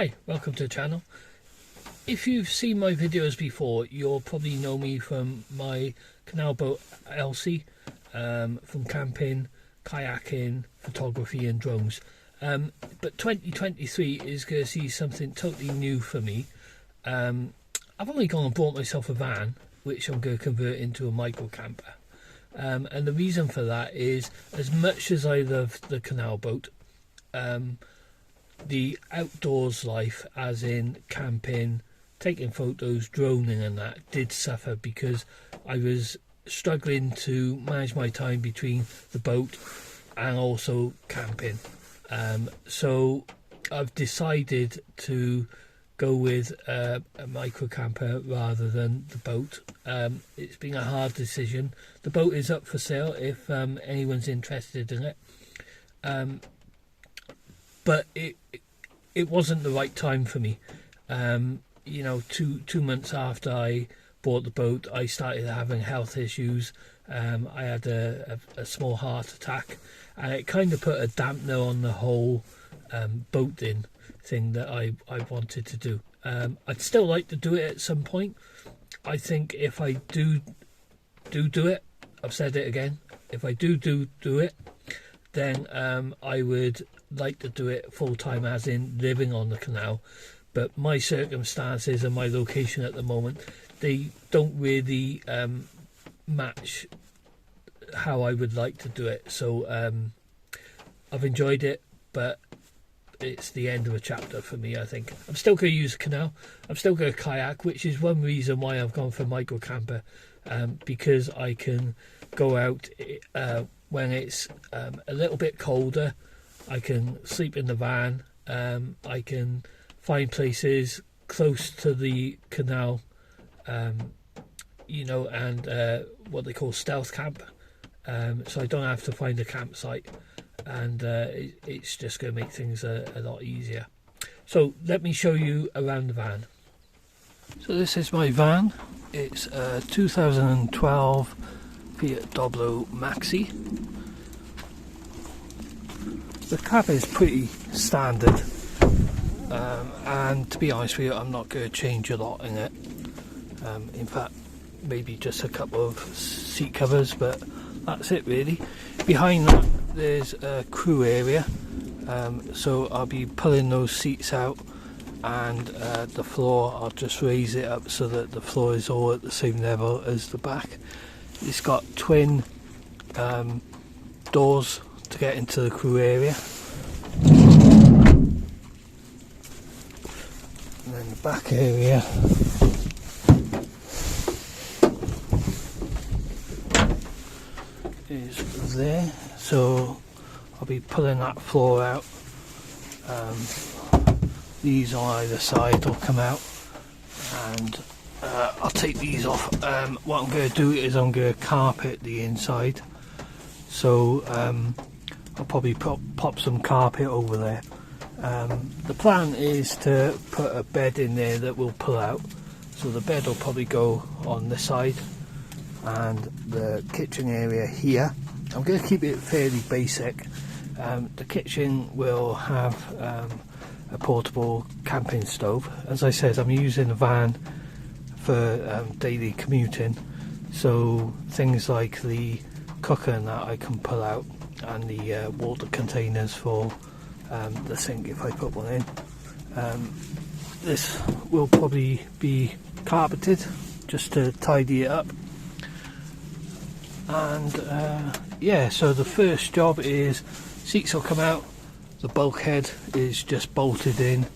Hi, welcome to the channel. If you've seen my videos before, you'll probably know me from my canal boat Elsie, from camping, kayaking, photography and drones. But 2023 is going to see something totally new for me. I've only gone and bought myself a van, which I'm going to convert into a microcamper. And the reason for that is, as much as I love the canal boat, the outdoors life, as in camping, taking photos, droning and that, did suffer because I was struggling to manage my time between the boat and also camping. So I've decided to go with a microcamper rather than the boat. It's been a hard decision. The boat is up for sale if anyone's interested in it. But it wasn't the right time for me. You know, two months after I bought the boat, I started having health issues. I had a small heart attack, and it kind of put a dampener on the whole boating thing that I wanted to do. I'd still like to do it at some point. I think if I do it, I've said it again, if I do it, then I would like to do it full time, as in living on the canal. But my circumstances and my location at the moment, they don't really match how I would like to do it. So I've enjoyed it, but it's the end of a chapter for me, I think. I'm still going to use a canal. I'm still going to kayak, which is one reason why I've gone for microcamper, because I can go out when it's a little bit colder. I can sleep in the van. I can find places close to the canal, you know, and what they call stealth camp. So I don't have to find a campsite, and it's just going to make things a lot easier. So let me show you around the van. So this is my van. It's a 2012 Fiat Doblo Maxi. The cab is pretty standard, and to be honest with you, I'm not going to change a lot in it. In fact, maybe just a couple of seat covers, but that's it really. Behind that there's a crew area, so I'll be pulling those seats out, and the floor, I'll just raise it up so that the floor is all at the same level as the back. It's got twin doors to get into the crew area, and then the back area is there, so I'll be pulling that floor out. These on either side will come out, and I'll take these off. What I'm going to do is I'm going to carpet the inside, so I'll probably pop some carpet over there. The plan is to put a bed in there that will pull out, so the bed will probably go on this side, and the kitchen area here, I'm going to keep it fairly basic. The kitchen will have a portable camping stove. As I said, I'm using a van for daily commuting, so things like the cooker and that I can pull out, and the water containers for the sink if I put one in. This will probably be carpeted just to tidy it up. And yeah, so the first job is seats will come out, the bulkhead is just bolted in,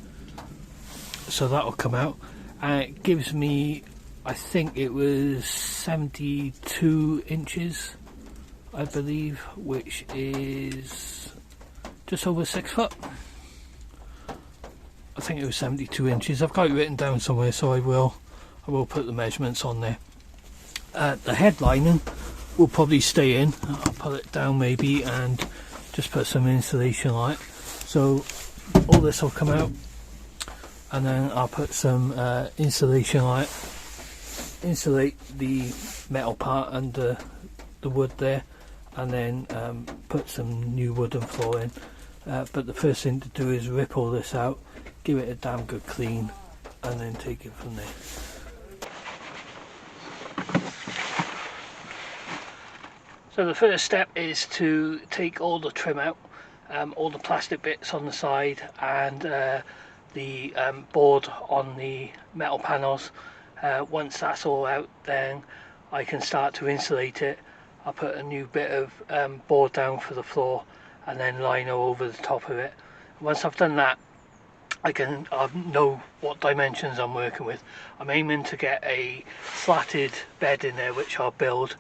so that will come out, and it gives me, I think it was 72 inches, I believe, which is just over 6 foot. I think it was 72 inches. I've got it written down somewhere, so I will put the measurements on there. The headlining will probably stay in. I'll pull it down maybe and just put some insulation on it. So all this will come out, and then I'll put some insulation on it, insulate the metal part under the wood there, and then put some new wooden floor in. But the first thing to do is rip all this out, give it a damn good clean, and then take it from there. So the first step is to take all the trim out, all the plastic bits on the side, and the board on the metal panels. Once that's all out, then I can start to insulate it. I'll put a new bit of board down for the floor and then lino over the top of it. Once I've done that, I know what dimensions I'm working with. I'm aiming to get a slatted bed in there, which I'll build,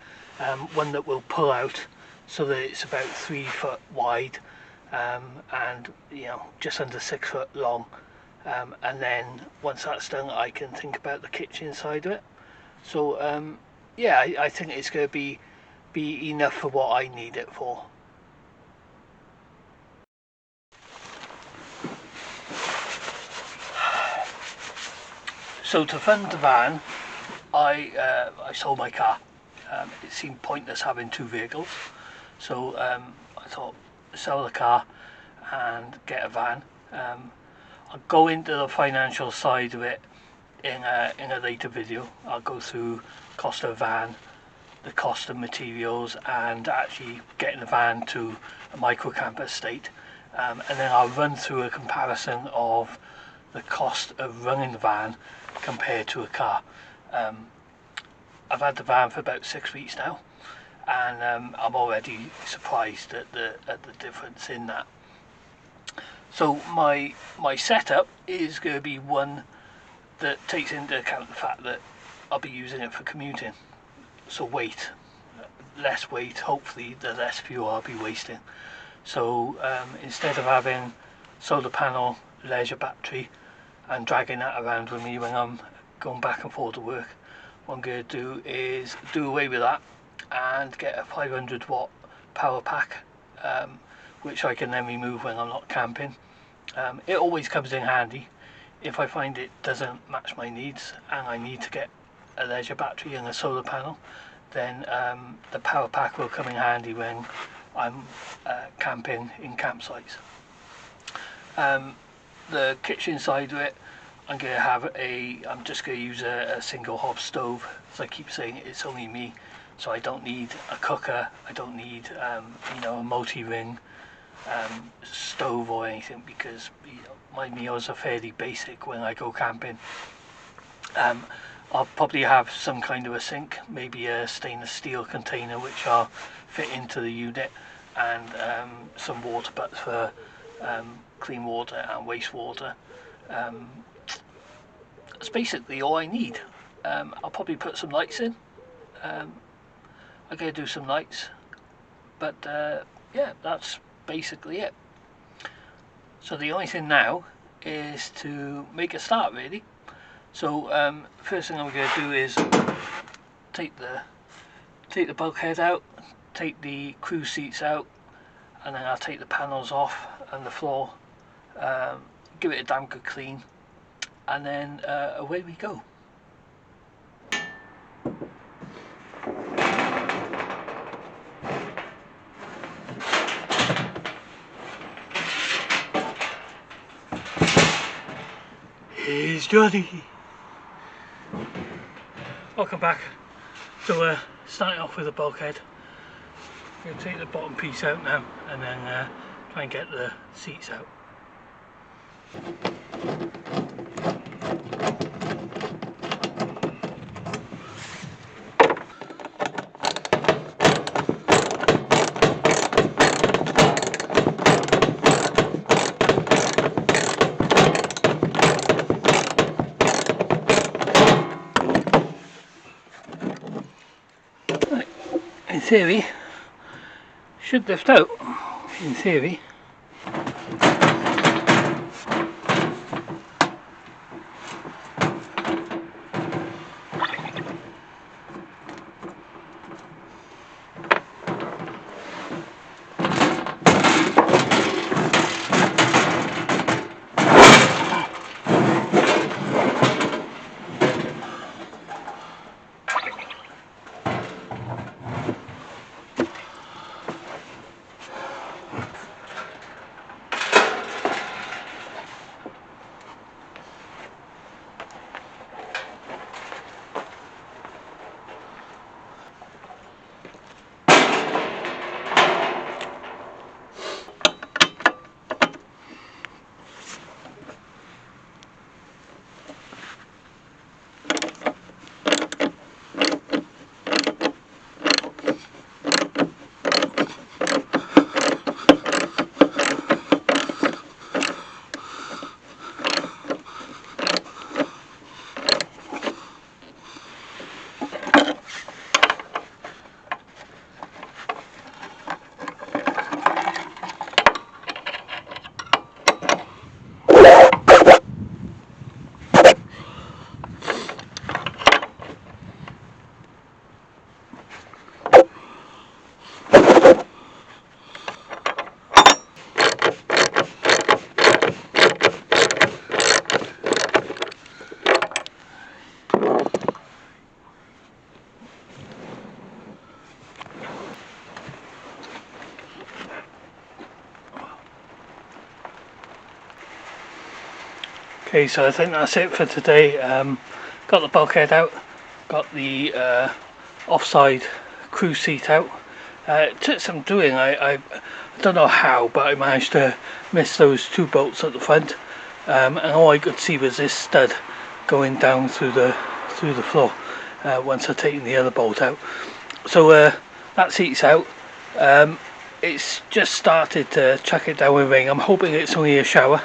one that will pull out so that it's about 3 foot wide, and just under 6 foot long. And then once that's done, I can think about the kitchen side of it. So yeah, I think it's going to be enough for what I need it for. So to fund the van, I sold my car. It seemed pointless having 2 vehicles, so I thought, sell the car and get a van. I'll go into the financial side of it in a later video. I'll go through cost of van, the cost of materials, and actually getting the van to a microcamper state, and then I'll run through a comparison of the cost of running the van compared to a car. I've had the van for about 6 weeks now, and I'm already surprised at the difference in that. So my setup is going to be one that takes into account the fact that I'll be using it for commuting. So less weight, hopefully the less fuel I'll be wasting. So instead of having solar panel, leisure battery and dragging that around with me when I'm going back and forth to work, what I'm going to do is do away with that and get a 500 watt power pack, which I can then remove when I'm not camping. It always comes in handy if I find it doesn't match my needs and I need to get a leisure battery and a solar panel. Then the power pack will come in handy when I'm camping in campsites. The kitchen side of it, I'm just going to use a single hob stove. As I keep saying, it's only me, so I don't need a cooker, I don't need a multi-ring stove or anything, because my meals are fairly basic when I go camping. I'll probably have some kind of a sink, maybe a stainless steel container which I'll fit into the unit, and some water butts for clean water and wastewater. That's basically all I need. I'll probably put some lights in. I'm going to do some lights, but yeah, that's basically it. So the only thing now is to make a start, really. So first thing I'm going to do is take the bulkhead out, take the crew seats out, and then I'll take the panels off and the floor, give it a damn good clean, and then away we go. Here's Johnny. Welcome back. So starting off with the bulkhead. I'm going to take the bottom piece out now and then try and get the seats out. In theory, should lift out, in theory. Okay, so I think that's it for today. Got the bulkhead out, got the offside cruise seat out. It took some doing. I don't know how, but I managed to miss those two bolts at the front, and all I could see was this stud going down through the floor once I'd taken the other bolt out. So that seat's out. It's just started to chuck it down with rain. I'm hoping it's only a shower.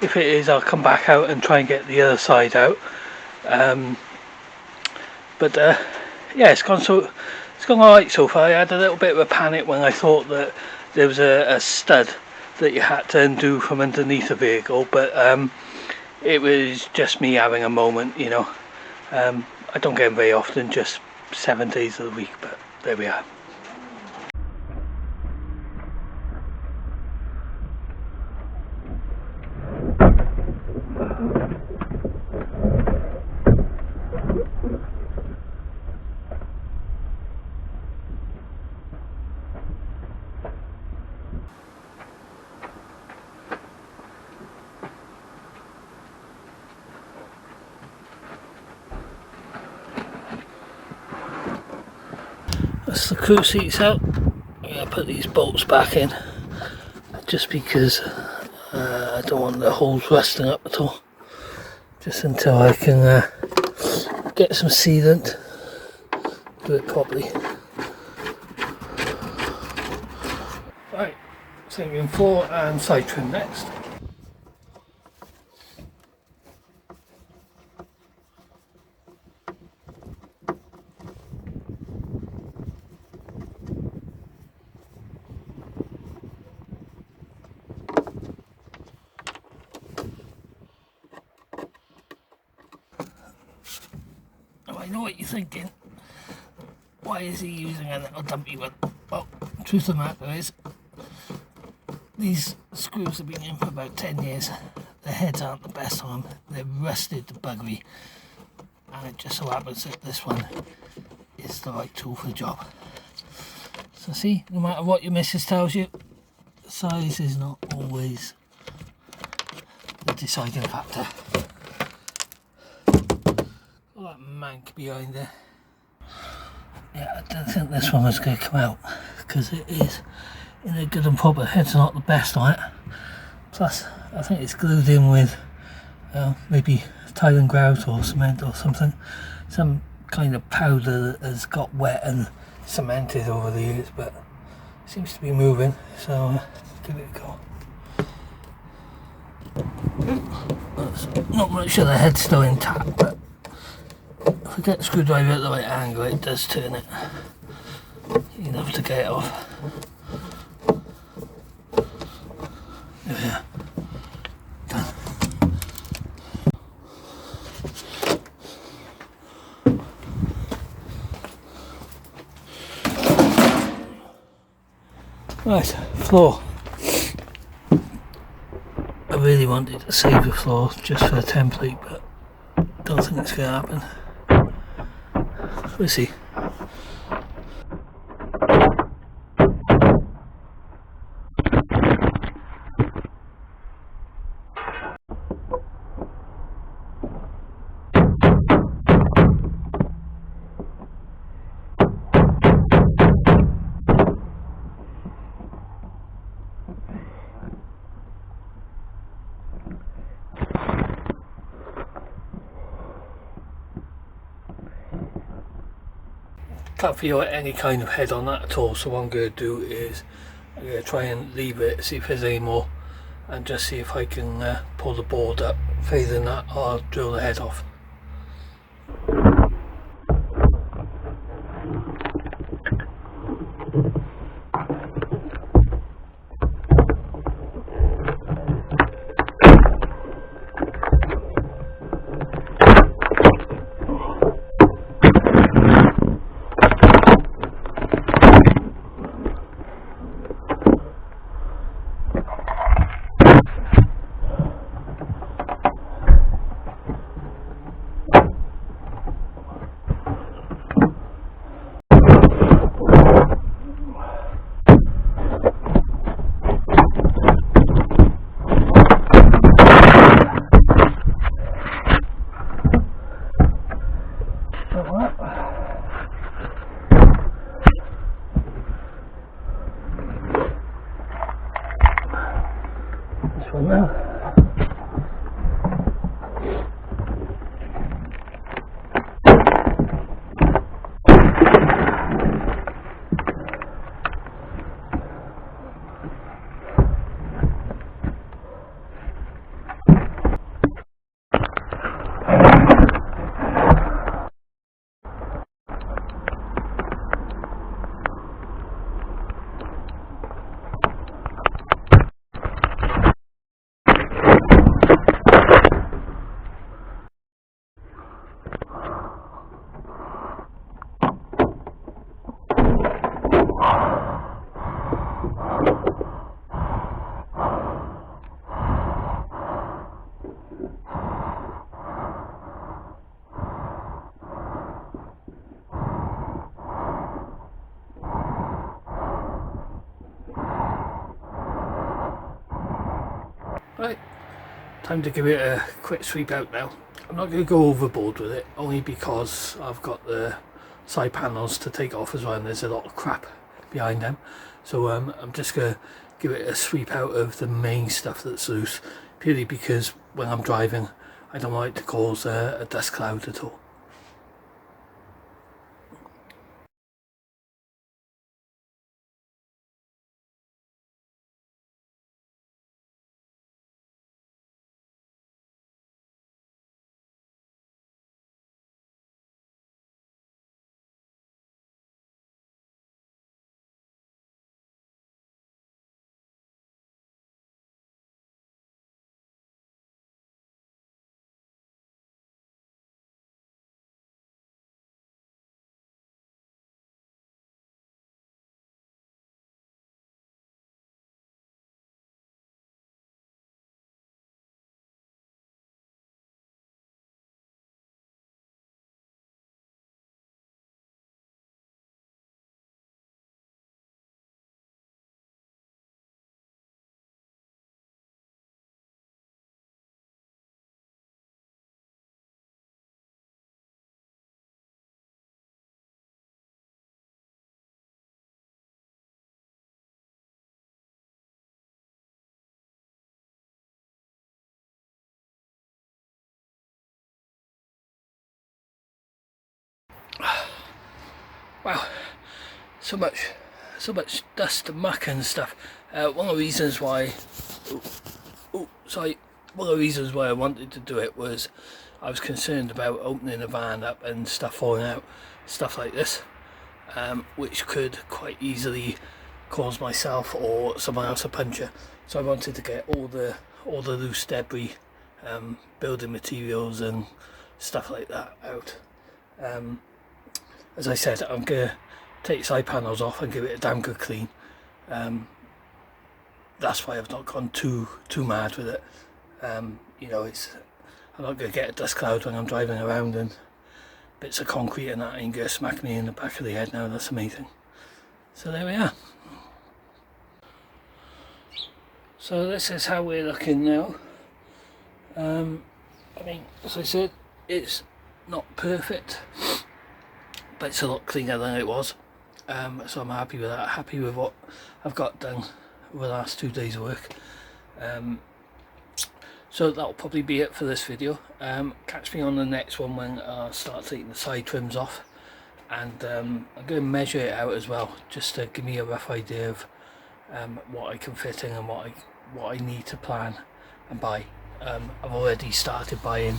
If it is, I'll come back out and try and get the other side out. But yeah, it's gone alright so far. I had a little bit of a panic when I thought that there was a stud that you had to undo from underneath the vehicle, but it was just me having a moment, you know. I don't get them very often, just 7 days of the week, but there we are. That's the crew seats out. I'm going to put these bolts back in just because I don't want the holes rusting up at all, just until I can get some sealant, do it properly. Right, saving floor and side trim next. I know what you're thinking. Why is he using a little dumpy one? Well, truth of the matter is, these screws have been in for about 10 years. The heads aren't the best on them. They're rusted to buggery. And it just so happens that this one is the right tool for the job. So see, no matter what your missus tells you, size is not always the deciding factor. That mank behind there. Yeah, I don't think this one was going to come out because it is in a good and proper head's not the best on it. Plus, I think it's glued in with maybe tile and grout or cement or something. Some kind of powder that has got wet and cemented over the years, but it seems to be moving, so give it a go. Not much of the head's still intact, but if I get the screwdriver at the right angle, it does turn it enough to get it off. There we are. Done. Right, floor. I really wanted to save the floor just for a template, but don't think it's going to happen. We'll see. Can't feel any kind of head on that at all, so what I'm going to do is I'm going to try and leave it, see if there's any more, and just see if I can pull the board up. Failing that, I'll drill the head off. now. Right, time to give it a quick sweep out now. I'm not going to go overboard with it, only because I've got the side panels to take off as well, and there's a lot of crap behind them. So I'm just going to give it a sweep out of the main stuff that's loose, purely because when I'm driving I don't want it to cause a dust cloud at all. Wow, so much dust and muck and stuff. One of the reasons why, one of the reasons why I wanted to do it was I was concerned about opening the van up and stuff falling out, stuff like this, which could quite easily cause myself or someone else a puncture. So I wanted to get all the loose debris, building materials and stuff like that out. As I said, I'm going to take side panels off and give it a damn good clean. That's why I've not gone too mad with it. You know, I'm not going to get a dust cloud when I'm driving around and bits of concrete and that ain't going to smack me in the back of the head now. That's amazing. So there we are. So this is how we're looking now. I mean, as I said, it's not perfect, but it's a lot cleaner than it was, so I'm happy with that, happy with what I've got done over the last 2 days of work. So that'll probably be it for this video. Catch me on the next one when I start taking the side trims off, and I'm going to measure it out as well, just to give me a rough idea of what I can fit in and what I need to plan and buy. I've already started buying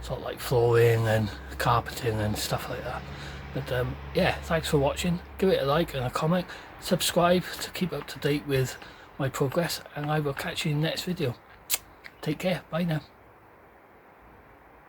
sort of like flooring and carpeting and stuff like that. But yeah, thanks for watching. Give it a like and a comment, subscribe to keep up to date with my progress, and I will catch you in the next video. Take care, bye now.